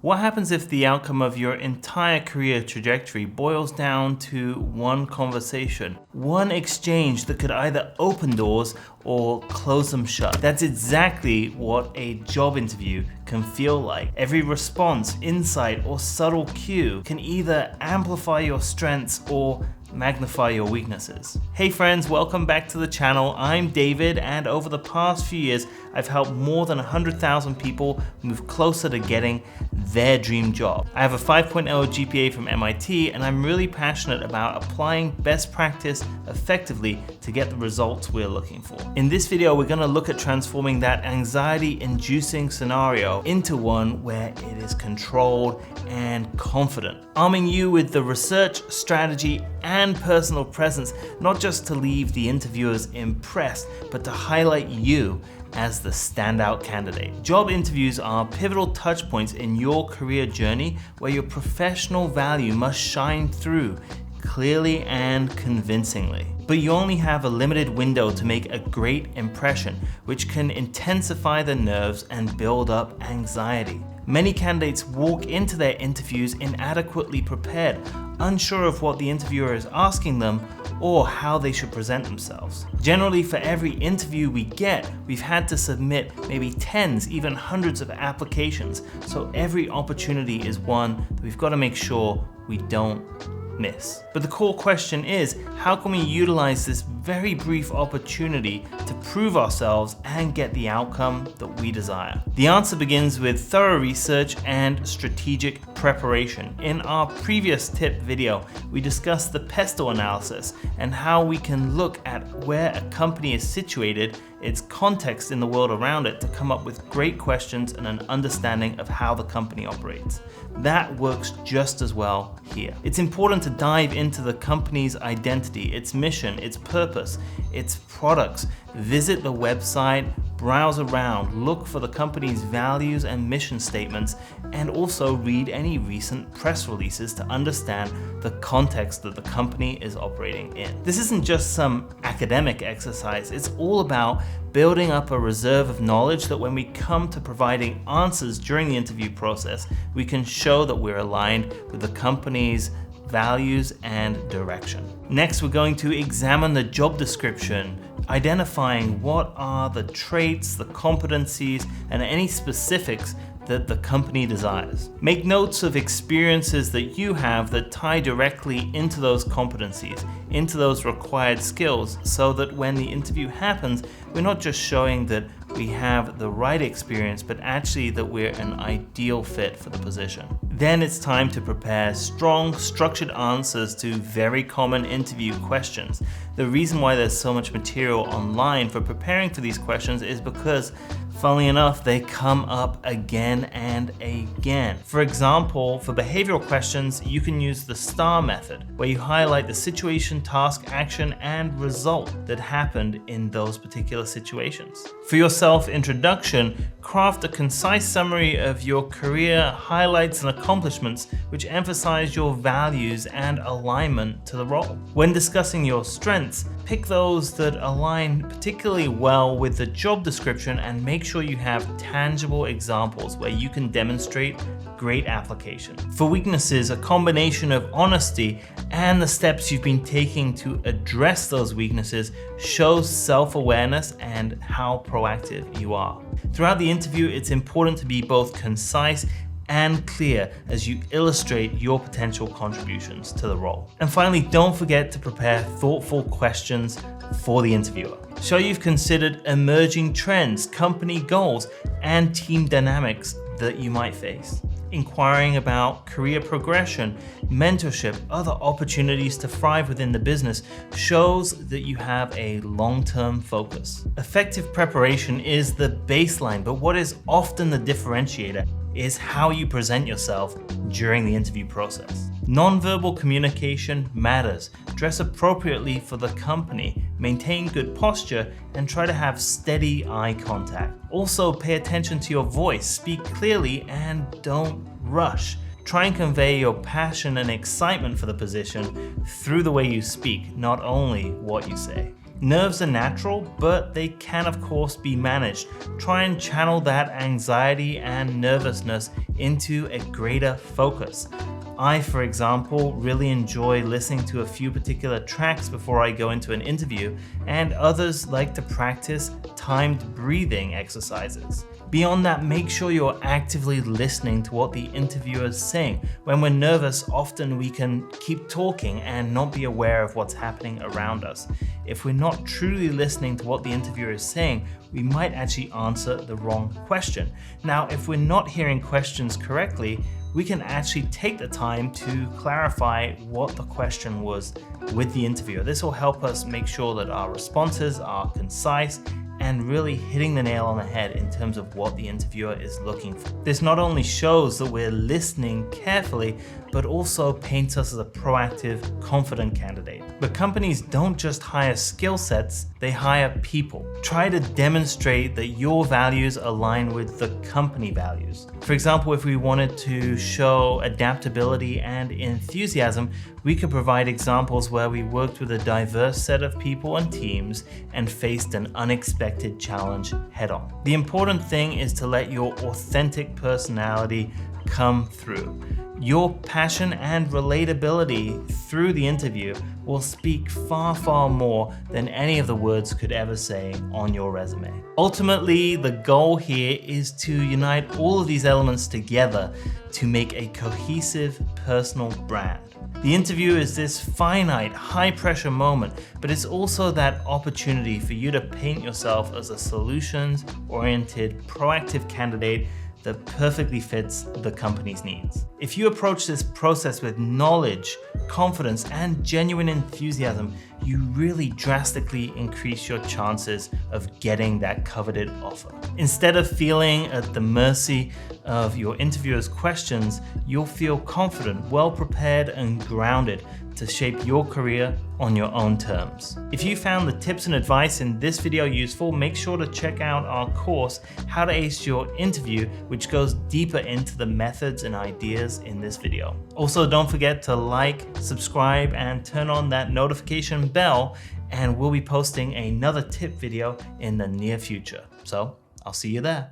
What happens if the outcome of your entire career trajectory boils down to one conversation, one exchange that could either open doors or close them shut? That's exactly what a job interview can feel like. Every response, insight, or subtle cue can either amplify your strengths or magnify your weaknesses. Hey friends, welcome back to the channel. I'm David, and over the past few years, I've helped more than 100,000 people move closer to getting their dream job. I have a 5.0 GPA from MIT, and I'm really passionate about applying best practice effectively to get the results we're looking for. In this video, we're gonna look at transforming that anxiety-inducing scenario into one where it is controlled and confident, arming you with the research, strategy, and personal presence, not just to leave the interviewers impressed, but to highlight you as the standout candidate. Job interviews are pivotal touch points in your career journey where your professional value must shine through clearly and convincingly. But you only have a limited window to make a great impression, which can intensify the nerves and build up anxiety. Many candidates walk into their interviews inadequately prepared, unsure of what the interviewer is asking them or how they should present themselves. Generally, for every interview we get, we've had to submit maybe tens, even hundreds of applications. So every opportunity is one that we've got to make sure we don't miss. But the core question is, how can we utilize this very brief opportunity to prove ourselves and get the outcome that we desire? The answer begins with thorough research and strategic preparation. In our previous tip video, we discussed the pestle analysis and how we can look at where a company is situated, its context in the world around it, to come up with great questions and an understanding of how the company operates. That works just as well here. It's important to dive into the company's identity, its mission, its purpose, its products. Visit the website, browse around, look for the company's values and mission statements, and also read any recent press releases to understand the context that the company is operating in. This isn't just some academic exercise, it's all about building up a reserve of knowledge that when we come to providing answers during the interview process, we can show that we're aligned with the company's values and direction. Next, we're going to examine the job description, identifying what are the traits, the competencies, and any specifics that the company desires. Make notes of experiences that you have that tie directly into those competencies, into those required skills, so that when the interview happens, we're not just showing that we have the right experience, but actually that we're an ideal fit for the position. Then it's time to prepare strong, structured answers to very common interview questions. The reason why there's so much material online for preparing for these questions is because, funnily enough, they come up again and again. For example, for behavioral questions, you can use the STAR method, where you highlight the situation, task, action, and result that happened in those particular situations. For your self-introduction, craft a concise summary of your career highlights and accomplishments which emphasize your values and alignment to the role. When discussing your strengths, pick those that align particularly well with the job description and make sure you have tangible examples where you can demonstrate great application. For weaknesses, a combination of honesty and the steps you've been taking to address those weaknesses shows self-awareness and how proactive you are. Throughout the interview, it's important to be both concise and clear as you illustrate your potential contributions to the role. And finally, don't forget to prepare thoughtful questions for the interviewer. Show you've considered emerging trends, company goals, and team dynamics that you might face. Inquiring about career progression, mentorship, other opportunities to thrive within the business shows that you have a long-term focus. Effective preparation is the baseline, but what is often the differentiator is how you present yourself during the interview process. Nonverbal communication matters. Dress appropriately for the company, maintain good posture, and try to have steady eye contact. Also, pay attention to your voice, speak clearly, and don't rush. Try and convey your passion and excitement for the position through the way you speak, not only what you say. Nerves are natural, but they can of course be managed. Try and channel that anxiety and nervousness into a greater focus. I, for example, really enjoy listening to a few particular tracks before I go into an interview, and others like to practice timed breathing exercises. Beyond that, make sure you're actively listening to what the interviewer is saying. When we're nervous, often we can keep talking and not be aware of what's happening around us. If we're not truly listening to what the interviewer is saying, we might actually answer the wrong question. Now, if we're not hearing questions correctly, we can actually take the time to clarify what the question was with the interviewer. This will help us make sure that our responses are concise and really hitting the nail on the head in terms of what the interviewer is looking for. This not only shows that we're listening carefully, but also paints us as a proactive, confident candidate. But companies don't just hire skill sets, they hire people. Try to demonstrate that your values align with the company values. For example, if we wanted to show adaptability and enthusiasm, we could provide examples where we worked with a diverse set of people and teams and faced an unexpected challenge head on. The important thing is to let your authentic personality come through. Your passion and relatability through the interview will speak far, far more than any of the words could ever say on your resume. Ultimately, the goal here is to unite all of these elements together to make a cohesive personal brand. The interview is this finite, high-pressure moment, but it's also that opportunity for you to paint yourself as a solutions-oriented, proactive candidate that perfectly fits the company's needs. If you approach this process with knowledge, confidence, and genuine enthusiasm, you really drastically increase your chances of getting that coveted offer. Instead of feeling at the mercy of your interviewer's questions, you'll feel confident, well prepared, and grounded to shape your career on your own terms. If you found the tips and advice in this video useful, make sure to check out our course, How to Ace Your Interview, which goes deeper into the methods and ideas in this video. Also, don't forget to like, subscribe, and turn on that notification bell, and we'll be posting another tip video in the near future. So, I'll see you there.